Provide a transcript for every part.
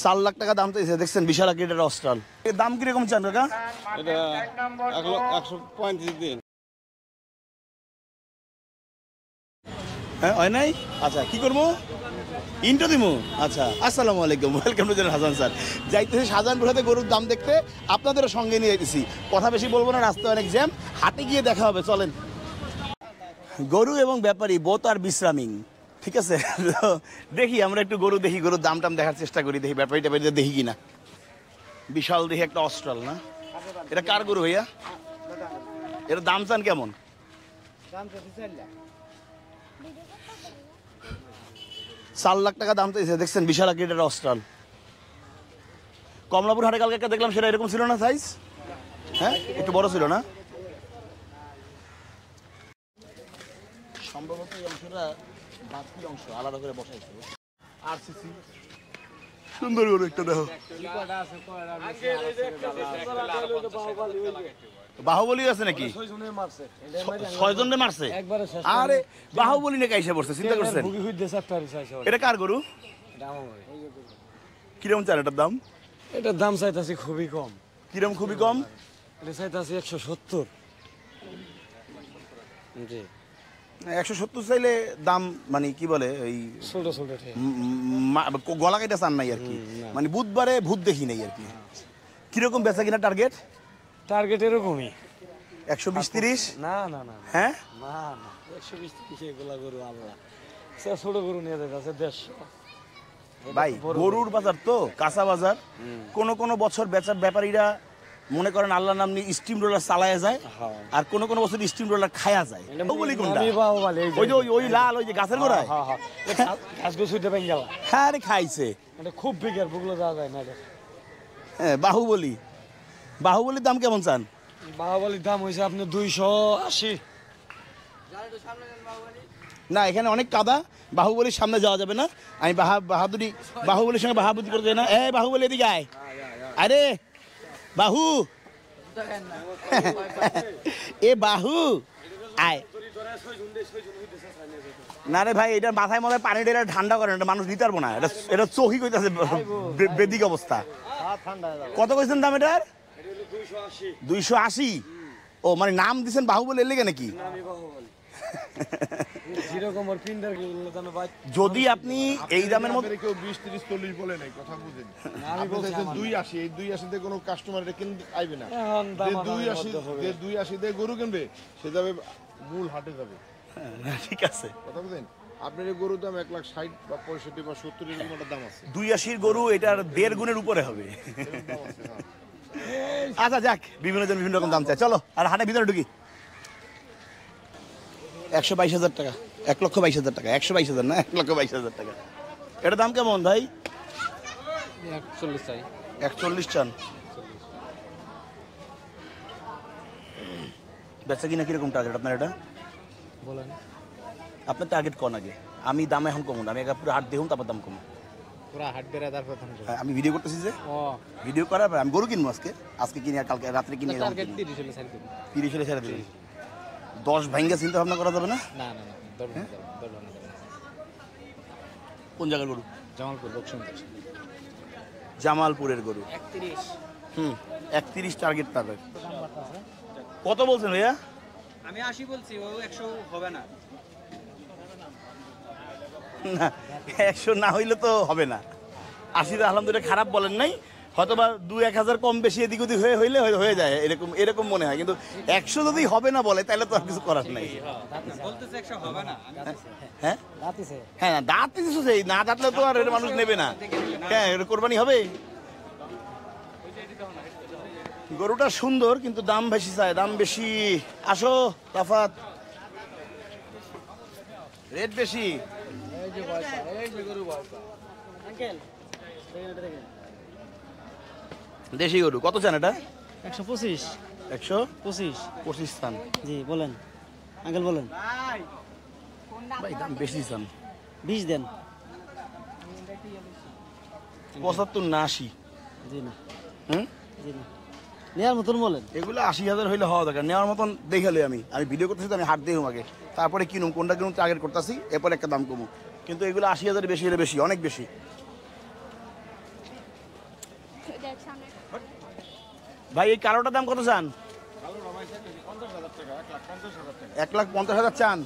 4 লাখ টাকা দাম চাইছে, দেখছেন বিশাল আকারের অস্ট্রাল। এর দাম কিরকম চান কাকা? এটা 135 দিন। হ্যাঁ হয় নাই? আচ্ছা কি করবো, ইন্টো দিমু। আচ্ছা আসসালামু আলাইকুম, ওয়েলকাম টু হাসান স্যার। যাইতেছি শাহজাহানপুর হাতে গরুর দাম দেখতে, আপনাদেরও সঙ্গে নিয়ে যেতেছি। কথা বেশি বলবো না, রাস্তায় অনেক জ্যাম, হাটে গিয়ে দেখা হবে, চলেন। গরু এবং ব্যাপারী বোথ আর বিশ্রামিং, ঠিক আছে। দেখি আমরা একটু গরু দেখি, গরুর দাম টাম দেখার চেষ্টা করি, দেখি ব্যাপারী ট্যাপারীটা দেখি কিনা। বিশাল দেখি একটা অস্ট্রাল না, এটা কার গরু ভাইয়া? এর দাম চান কেমন? 4 লাখ টাকা দাম চাইছে, দেখছেন বিশাল আকারের অস্ট্রাল। কমলাপুর হাটে কালকে একটা দেখলাম, সেটা এরকম ছিল না সাইজ? হ্যাঁ একটু বড় ছিল না সম্ভবত, এই অংশটা বাকি অংশ আলাদা করে বসাইছে। আর সিসি সুন্দর গরু একটা দেখো। বাহুবলী আছে নাকি? 6 জনে মারছে। আরে বাহুবলী নাকি এসে পড়ছে, চিন্তা করছেন? এটা কার গরু? কিরকম চান এটার দাম? এটার দাম চাইতাছি খুবই কম। কিরকম খুবই কম? এটা চাইতাছি 170। জি 170 চাইলে দাম মানে কি বলে ওই ছোট ছোট গলা কেটে চান নাই আর কি, মানে বুধবারে ভূত দেখি নাই আর কি। কিরকম বেচা কিনা টার্গেট? টার্গেট এরকমই 120-30। না না না হ্যাঁ না না 120-30 এগুলা গরু আল্লাহ, ছোট গরু নিয়ে যাচ্ছে 150। ভাই গরুর বাজার তো কাঁচা বাজার, কোন কোন বছর বেচার ব্যাপারীরা মনে করেন আল্লাহর নাম নিয়ে স্টিম রোলার চালায়া যায়, আর কোন কোন বছর স্টিম রোলার খায়া যায়। বাহুবলী কোনটা? ওই যে ওই লাল ওই যে গাছের গোড়ায় গাছ গুছুইতে পাই গেল। হ্যাঁ রে খাইছে, এটা খুব বিঘার বুকলো যাওয়া যায় না। হ্যাঁ বাহুবলী, বাহুবলীর দাম কেমন চান? বাহুবলীর দাম হয়েছে আপনার 280। না এখানে অনেক কাদা, বাহুবলীর সামনে যাওয়া যাবে না। আমি বাহাদুরি বাহুবলীর সঙ্গে বাহাদুরি করে দেয় না। এ বাহুবলী এদিকে আয়, আরে বাহু এ বাহু আয়। না রে ভাই, এটা মাথায় মনে পানি ঢেলে ঠান্ডা করেন, এটা মানুষ নিতে পারবো না। এটা চোখই কইতাছে বেদিক অবস্থা। কত কইছেন দাম এটার? 280। ও মানে নাম দিচ্ছেন বাহুবলী এর লেগে নাকি? যদি আপনি এই দামের মধ্যে কেউ 20-30-40 বলে নাই, কথা বুঝেন। আমি বলছি 280, এই 280 তে কোনো কাস্টমার কিনতে আইবে না। 280 তে গরু কিনবে, সে যাবে মূল হাটে যাবে। ঠিক আছে, কথা বুঝেন। আপনার এই গরুর দাম 1,60 বা 65 বা 70 এরকম একটা দাম আছে। 280 গরু এটার 1.5 গুণের উপরে হবে। আচ্ছা যাক, বিভিন্ন জন বিভিন্ন রকম দাম চায়। চলো আর হাটের ভিতরে ঢুকি। 122,000 টাকা, 1,22,000 টাকা, 122,000 না 1,22,000 টাকা। এটার দাম কেমন ভাই? 41 চাই। 41 চান? বেচা কিনা কিরকম টার্গেট আপনার? এটা বলেন আপনার টার্গেট কোন আগে? আমি দাম এখন কমুন, আমি পুরো হাট দেখুন তারপর দাম কমুন। পুরা হাট বেরা তারপর দাম কম। আমি ভিডিও করতেছি যে, ভিডিও করার পর আমি গরু কিনবো আজকে কিনে আর কালকে রাত্রে কিনে। টার্গেট 30 হলে ছাড় দেব। 30 হলে ছেড়ে দেবেন? 10 ভাঙ্গা চিন্তা ভাবনা করা যাবে না? না না না, দরকার। কোন জায়গার গরু? জামালপুর লোকসংখ্যা। জামালপুরের গরু 31। 31 টার্গেট পাবে। কত বলছেন ভাইয়া? আমি 80 বলছি, ও 100 হবে না। না 100 না হইলে তো হবে না। 80 আলহামদুলিল্লাহ খারাপ বলেন নাই, হয়তো বা 2-1,000 কম বেশি এদিক ওদিক হইলে হয়ে যায়, এরকম মনে হয়। কিন্তু 100 যদি হবে না বলে তাহলে তো আর কিছু করার নাই। বলতেছে 100 হবে না। হ্যাঁ হ্যাঁ না দাঁত কিছু সেই না দাঁতলে তো আর মানুষ নেবে না। হ্যাঁ এটা কোরবানি হবে। গরুটা সুন্দর কিন্তু দাম বেশি চায়, দাম বেশি। আসো তাফাত, রেট বেশি। দেশি গরু কত চান এটা? 125। 125 চান? জি বলেন আঙ্কেল, বলেন ভাই দাম বেশি চান। 20 দেন। 75 না 80? জি না। জি না, নেওয়ার মতন বলেন। এগুলো 80,000 হইলে হওয়া দরকার, নেওয়ার মতন দেখালে। আমি ভিডিও করতেছি তো, আমি হাট দেখুম আগে, তারপরে কিনুম, কোনটা কিনুম টার্গেট করতেছি, এরপরে একটা দাম কমু। কিন্তু এগুলো 80,000 বেশি হলে বেশি, অনেক বেশি। ভাই এই কালোটার দাম কত চান? 1,50,000 চান?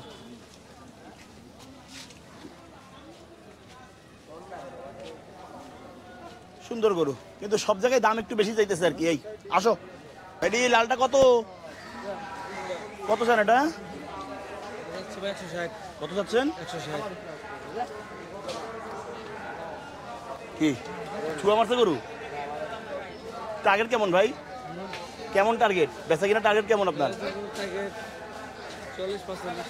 সুন্দর গরু, কিন্তু সব জায়গায় দাম একটু বেশি চাইতেছে আর কি। এই আসো, এটি লালটা কত কত চান? এটা 160। কত চাচ্ছেন? 160। কি ছুয়া মারছে গরু? টার্গেট কেমন ভাই? কেমন টার্গেট? বেচা কিনা টার্গেট কেমন আপনার? 40-45।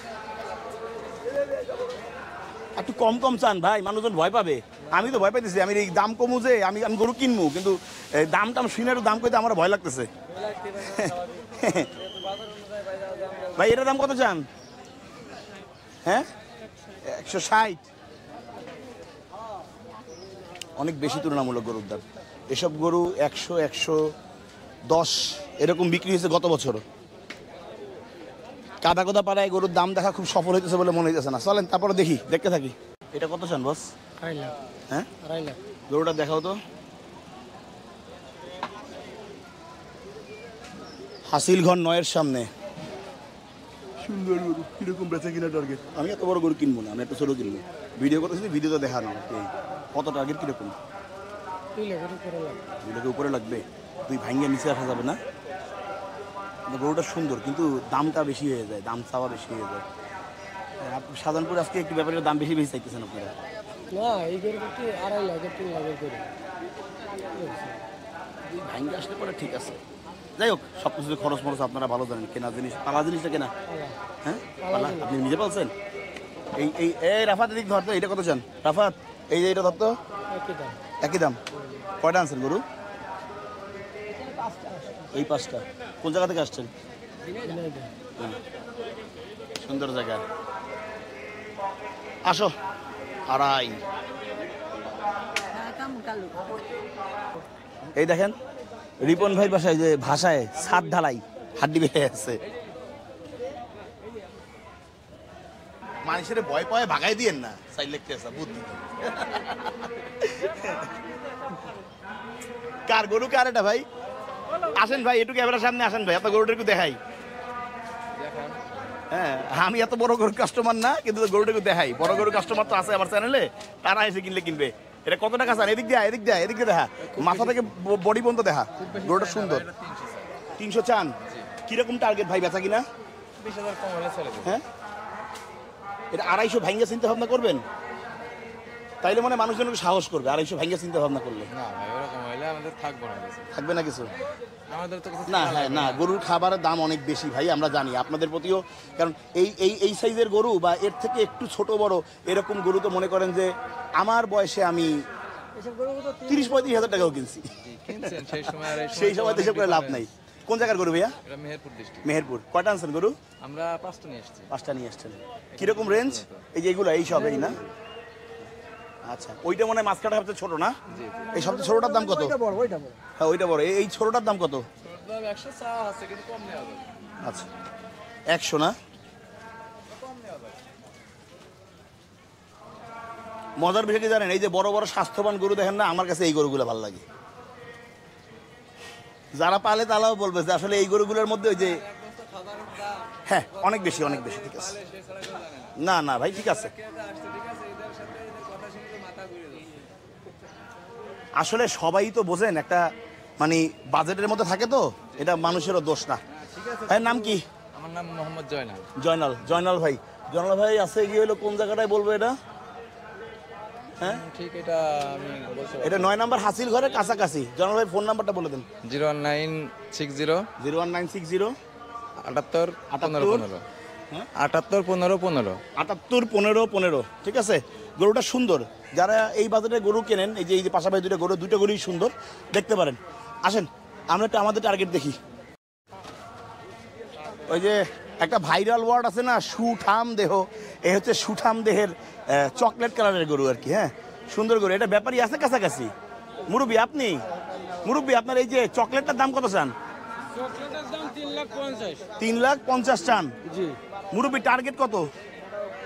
একটু কম কম চান ভাই, মানুষজন ভয় পাবে। আমি তো ভয় পাইতেছি, আমি এই দাম কমু যে আমি আমি গরু কিনবো, কিন্তু দাম টাম শুনে দাম কইতে আমার ভয় লাগতেছে। ভাই এটার দাম কত চান? হ্যাঁ 160। অনেক বেশি তুলনামূলক গরুর দাম। এসব গরু 100, 110 এরকম বিক্রি হয়েছে গত বছর। কাদা কোদা পাড়ায় গরুর দাম দেখা খুব সফল হইতেছে বলে মনে হইতেছে না। চলেন তারপরে দেখি, দেখতে থাকি। এটা কত চান বস? 2.5 লাখ। হ্যাঁ 2.5 লাখ। গরুটা দেখাও তো। হাসিল ঘর 9-এর সামনে সুন্দর গরু। কিরকম বেচা কিনা টার্গেট? আমি এত বড় গরু কিনবো না, আমি একটা ছোট কিনবো। ভিডিও করতেছি, ভিডিওতে দেখানো কত টার্গেট কিরকম? 2 লাখের উপরে লাগবে। 2 লাখের উপরে লাগবে? তুই ভাঙ্গে নিচে আসা যাবে না? গরুটা সুন্দর, কিন্তু দামটা বেশি হয়ে যায়, দাম চাওয়া বেশি হয়ে যায়। সাধারণপুর আজকে একটু ব্যাপারের দাম বেশি বেশি চাইতেছেন আপনারা। না, এই গরুটা কি 2.5 লাখের 3 লাখের গরু। ভাঙ্গে আসলে পরে ঠিক আছে। যাই হোক, সব কিছু খরচ মরচ আপনারা ভালো জানেন। কেনা জিনিস, পালা জিনিসটা কেনা। হ্যাঁ পালা আপনি নিজে পালছেন? এই এই এই রাফাত দিক ধরতো। এটা কত চান রাফাত? এই যে এটা ধরতো একই দাম। একই দাম। কয়টা আনছেন গরু? এই 5টা। কোন জায়গা থেকে আসছেন? সুন্দর জায়গা। আসো। 2.5। এই দেখেন রিপন ভাই বাসায় যে ভাষায় ছাদ ঢালাই হাড্ডি বেড়ে আছে। মানুষের ভয় পায় ভাগাই দিয়েন না, চাইলে বুদ্ধি। কার গরু কার এটা ভাই? আসেন ভাই, একটু ক্যামেরার সামনে আসেন ভাই, আপনার গরুটা একটু দেখাই। হ্যাঁ আমি এত বড় গরুর কাস্টমার না, কিন্তু গরুটা একটু দেখাই। বড় গরুর কাস্টমার তো আছে আমার চ্যানেলে, তারা এসে কিনলে কিনবে। এটা কত টাকা চান? এদিক দিয়ে এদিক দিয়ে এদিক দিয়ে দেখা, মাথা থেকে বডি পর্যন্ত দেখা। গরুটা সুন্দর। 300 চান? কিরকম টার্গেট ভাই বেচা কিনা? 20,000 কম হলে চলে যাবে। হ্যাঁ এটা 250 ভাঙ্গা চিন্তা ভাবনা করবেন? তাইলে মানে মানুষজন একটু সাহস করবে 250 ভাঙ্গা চিন্তা ভাবনা করলে। না ভাই, ওরকম হইলে আমাদের থাকবো না কিছু। থাকবে না কিছু? আমাদের তো কিছু না হ্যাঁ না, গরুর খাবারের দাম অনেক বেশি ভাই, আমরা জানি। আপনাদের প্রতিও, কারণ এই সাইজের গরু বা এর থেকে একটু ছোট বড় এরকম গরু তো মনে করেন যে আমার বয়সে আমি 30-35 হাজার টাকাও কিনছি। কিনছেন সেই সময়, আর সেই সময় তো এসব করে লাভ নাই। কোন জায়গার গরু ভাইয়া? এটা মেহেরপুর ডিস্ট্রিক্ট। মেহেরপুর। কয়টা আনছেন গরু? আমরা 5টা নিয়ে এসেছি। 5টা নিয়ে আসছেন। কিরকম রেঞ্জ? এই যে এগুলো এই সব এই না? আচ্ছা, ওইটা মনে হয় মাছকাটা সবচেয়ে ছোট না? এই সবচেয়ে ছোটটার দাম কত? হ্যাঁ ওইটা বড়। এই ছোটটার দাম কত? 100 চা আছে, কিন্তু কম নেওয়া যাবে। আচ্ছা 100 না? মজার বিষয় কি জানেন? এই যে বড় বড় স্বাস্থ্যবান গরু দেখেন না, আমার কাছে এই গরুগুলো ভালো লাগে। যারা পালে তারাও বলবে যে আসলে এই গরুগুলোর মধ্যে ওই যে হ্যাঁ অনেক বেশি অনেক বেশি। ঠিক আছে, না না ভাই ঠিক আছে। আসলে সবাই তো বোঝেন একটা মানে বাজেটের মধ্যে থাকে, তো এটা মানুষেরও দোষ না। ভাইয়ের নাম কি? আমার নাম মোহাম্মদ জয়নাল। জয়নাল। জয়নাল ভাই, জয়নাল ভাই আছে গিয়ে হলো কোন জায়গাটায় বলবো এটা? হ্যাঁ ঠিক, এটা আমি বলছি। এটা 9 নম্বর হাসিল ঘরের কাছাকাছি। জয়নাল ভাই ফোন নাম্বারটা বলে দেন। 01960 01960 78 15 15। হ্যাঁ 78 15 15। 78 15 15। ঠিক আছে, গরুটা সুন্দর। যারা এই বাজারে গরু কেনেন, এই যে পাশাপাশি দুটো গরুই সুন্দর, দেখতে পারেন। আসেন আমরা একটা আমাদের টার্গেট দেখি। ওই যে একটা ভাইরাল ওয়ার্ড আছে না, সুঠাম দেহ, এই হচ্ছে সুঠাম দেহের চকলেট কালারের গরু আর কি। হ্যাঁ সুন্দর গরু। এটা ব্যাপারই আছে কাছাকাছি। মুরব্বী আপনি, মুরব্বী আপনার এই যে চকলেটটার দাম কত চান? চকলেটের দাম 3,50,000। 3,50,000 চান? জি। মুরব্বী টার্গেট কত?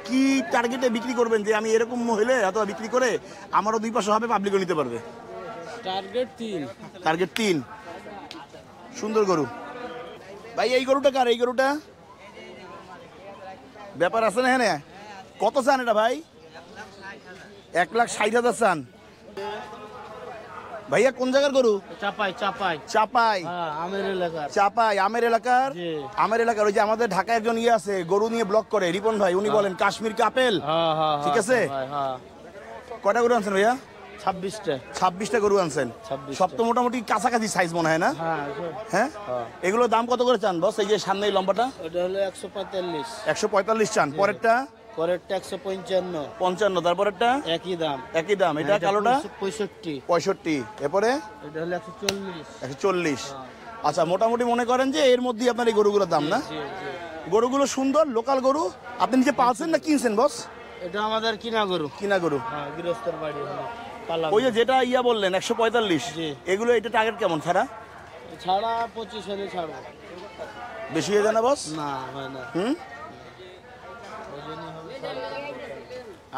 কি টার্গেটে বিক্রি করবেন যে আমি এরকম হলে অথবা বিক্রি করে আমারও 2 পয়সা হবে, পাবলিকও নিতে পারবে? টার্গেট 3। টার্গেট 3। সুন্দর গরু ভাই। এই গরুটা কার? এই গরুটা ব্যাপার আছে না? হ্যাঁ, কত চান এটা ভাই? 1,60,000 চান ভাইয়া? কোন জায়গার গরু? চাপাই চাপাই চাপাই। হ্যাঁ, আমের এলাকার। চাপাই আমের এলাকার। জি। আমের এলাকার ওই যে আমাদের ঢাকায় একজন ইয়ে আছে গরু নিয়ে ব্লগ করে, রিপন ভাই, উনি বলেন কাশ্মীর কাপেল। হ্যাঁ হ্যাঁ ঠিক আছে। হ্যাঁ। কয়টা গরু আনছেন ভাইয়া? 26টা। 26টা গরু আনছেন। 26টা। সব তো মোটামুটি কাছাকাছি সাইজ মনে হয় না? হ্যাঁ হ্যাঁ। এগুলোর দাম কত করে চান বস? এই যে সামনে এই লম্বাটা ওটা হলো 145। 145 চান। পরেরটা পরেরটা 155। 55। তারপরেরটা একই দাম। একই দাম। এটা কালোটা 65। 65। এরপরে এটা হলো 140। 140। আচ্ছা, মোটামুটি মনে করেন যে এর মধ্যেই আপনার এই গরুগুলোর দাম না? জি জি। গরুগুলো সুন্দর, লোকাল গরু। আপনি নিজে পালছেন না কিনছেন বস? এটা আমাদের কিনা গরু। কিনা গরু। হ্যাঁ, গৃহস্থর বাড়ি হলো পালা। ওই যে যেটা ইয়া বললেন 145, জি। এগুলো এটা টার্গেট কেমন ছাড়া? ছাড়া 25 হলে ছাড়বো। বেশি হয়ে যায় না বস? না হয় না। হুম। ওই জন্যই হবে ছাড়বো।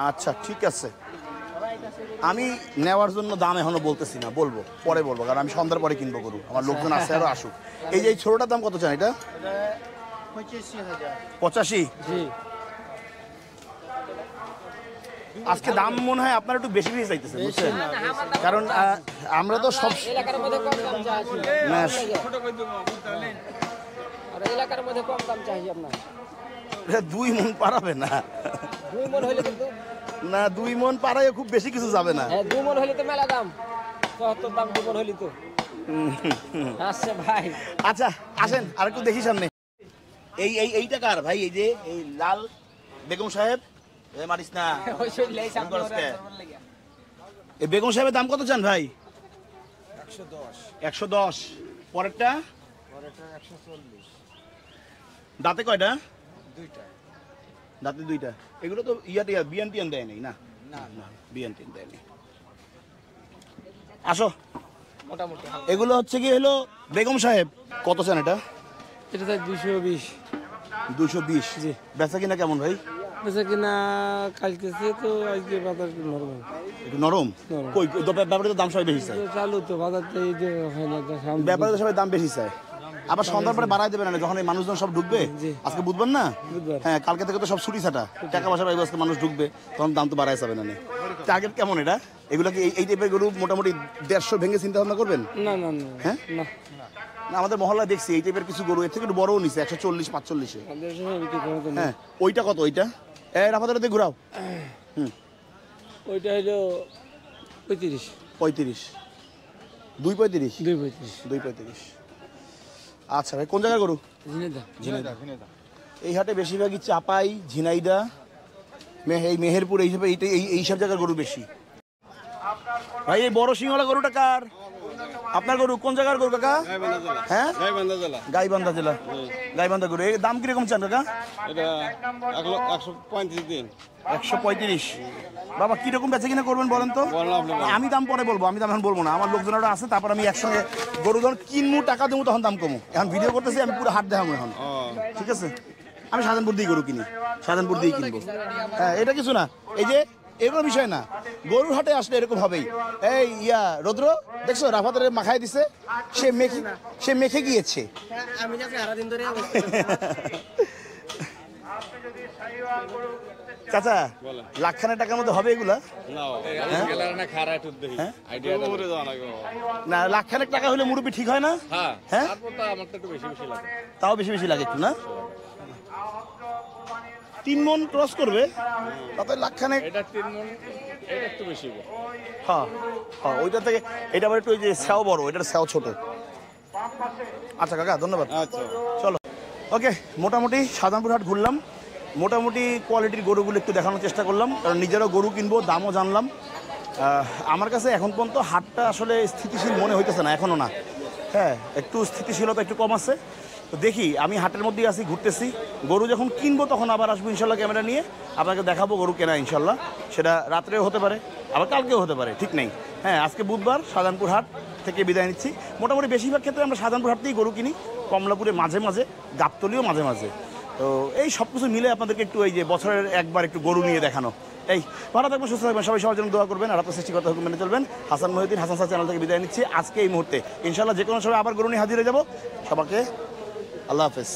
আচ্ছা ঠিক আছে, আমি নেওয়ার জন্য দাম এখনো বলতেছি না, বলবো পরে বলবো, কারণ আমি সন্ধ্যার পরে কিনবো গরু, আমার লোকজন আসছে আরো আসুক। এই যে এই ছোটটার দাম কত চান? এটা এটা 85,000। 85। জি। আজকে দাম মনে হয় আপনার একটু বেশি বেশি চাইতেছে, বুঝছেন? কারণ আমরা তো সব এলাকার মধ্যে কম দাম চাইছি। না, আর এলাকার মধ্যে কম দাম চাইছি আপনার। 2 মন পারাবে না। 2 মন হইলে কিন্তু না, 2 মন পারায় খুব বেশি কিছু যাবে না। হ্যাঁ 2 মন হইলে তো মেলা দাম। 74 দাম 2 মন হইলে তো। আচ্ছা ভাই। আচ্ছা আসেন আর একটু দেখি সামনে। এইটা কার ভাই? এই যে এই লাল বেগম সাহেব, এ মারিস না। ওই শৈলাই সামনে করস ওরা কে? করবার লাগিয়া। এই বেগম সাহেবের দাম কত চান ভাই? 110। পরেরটা পরেরটা 140। দাঁতে কয়টা? 2টা। দাঁতে 2টা। এগুলো তো টিয়া বিয়ান টিয়ান দেয় নাই না? না, বিয়ান টিয়ান দেয় নাই। আসো, মোটামুটি এগুলো হচ্ছে কি হলো বেগম সাহেব, কত চান এটা? এটা তাই 220। 220। জি। বেচা কিনা কেমন ভাই? বেচা কিনা কালকে তো আজকে বাজার নরমাল। একটু নরম। নরম। কই ব্যাপারে তো দাম সবাই বেশি চায়। চালু তো বাজারটা এই যে হয় না ব্যাপারে তো সবাই দাম বেশি চায়। আবার সন্ধ্যার পরে বাড়াই দেবে না, যখন এই মানুষজন সব ঢুকবে। জি। আজকে বুধবার না? বুধবার। হ্যাঁ, কালকে থেকে তো সব ছুটি ছাটা, টাকা পয়সা পাইবে, আজকে মানুষ ঢুকবে, তখন দাম তো বাড়াই যাবে না। টার্গেট কেমন এটা? এগুলো কি এই টাইপের গরু মোটামুটি 150 ভেঙে চিন্তা ভাবনা করবেন? না না না। হ্যাঁ? না না, আমাদের মহল্লায় দেখছি এই টাইপের কিছু গরু এর থেকে একটু বড়ও নিছে 140 45-এ। আমাদের সময় বিক্রি করা তো না। হ্যাঁ, ওইটা কত? ওইটা রাফাদার দিয়ে ঘুরাও। ওইটা হলো 35। 35। 235। 235। 235। আচ্ছা ভাই, কোন জায়গার গরু? ঝিনেদা। ঝিনাইদহ। এই হাটে বেশিরভাগই চাপাই, ঝিনাইদা, এই মেহেরপুর, এই সব জায়গার গরু বেশি। ভাই এই বড় সিংহলা গরুটা কার? আপনার গরু? কোন জায়গার গরু কাকা? হ্যাঁ, গাইবান্ধা জেলা। গাইবান্ধা জেলা। গাইবান্ধা গরু। এর দাম কিরকম চান কাকা? এটা 135 দিন। 135। বাবা কিরকম বেচে কিনা করবেন বলেন তো? আমি দাম পরে বলবো, আমি দাম এখন বলবো না, আমার লোকজনরা আছে, তারপর আমি একসঙ্গে গরু যখন কিনবো টাকা দেবো তখন দাম কমো। এখন ভিডিও করতেছি, আমি পুরো হাট দেখাবো এখন, ঠিক আছে? আমি শাহজাহানপুর দিয়ে গরু কিনি, শাহজাহানপুর দিয়ে কিনবো। হ্যাঁ, এটা কিছু না, এই যে এগুলো বিষয় না, গরুর হাটে আসলে এরকম হবেই। এই রৌদ্র দেখছো রাফাতের মাখায় দিছে, সে মেখে গিয়েছে। আমি যাচ্ছি সারা দিন ধরে চাচা, লাখখানেক টাকার মধ্যে হবে এগুলা? না, লাখখানেক টাকা হলে মুরব্বি ঠিক হয় না? হ্যাঁ, তাও বেশি বেশি লাগে একটু না? 3 মন ক্রস করবে, তাতে লাখখানেক। হ্যাঁ হ্যাঁ, ওইটা থেকে এটা আবার একটু ওই যে স্যাও বড়, এটার স্যাও ছোট। আচ্ছা কাকা, ধন্যবাদ। চলো, ওকে, মোটামুটি শাহজাহানপুর হাট ঘুরলাম, মোটামুটি কোয়ালিটির গরুগুলো একটু দেখানোর চেষ্টা করলাম, কারণ নিজেরাও গরু কিনবো, দামও জানলাম। আমার কাছে এখন পর্যন্ত হাটটা আসলে স্থিতিশীল মনে হইতেছে না, এখনও না। হ্যাঁ, একটু স্থিতিশীলতা একটু কম আছে। তো দেখি, আমি হাটের মধ্যেই আছি, ঘুরতেছি, গরু যখন কিনবো তখন আবার আসবো ইনশাল্লাহ, ক্যামেরা নিয়ে আপনাকে দেখাবো গরু কেনা ইনশাল্লাহ। সেটা রাত্রেও হতে পারে, আবার কালকেও হতে পারে, ঠিক নেই। হ্যাঁ, আজকে বুধবার, শাহজাহানপুর হাট থেকে বিদায় নিচ্ছি। মোটামুটি বেশিরভাগ ক্ষেত্রে আমরা শাহজাহানপুর হাট থেকেই গরু কিনি, কমলাপুরে মাঝে মাঝে, গাবতলিও মাঝে মাঝে। তো এই সব কিছু মিলে আপনাদেরকে একটু এই যে বছরের একবার একটু গরু নিয়ে দেখানো। এই ভালো থাকবেন, সুস্থ থাকবেন, সবাই সবার জন্য দোয়া করবেন, আর আপনার সৃষ্টিকর্তা হুকুম মেনে চলবেন। হাসান মহিউদ্দিন, হাসান স্যার চ্যানেল থেকে বিদায় নিচ্ছি আজকে এই মুহূর্তে। ইনশাআল্লাহ যে কোনো সময় আবার গরু নিয়ে হাজির হয়ে যাবো। সবাইকে আল্লাহ হাফেজ।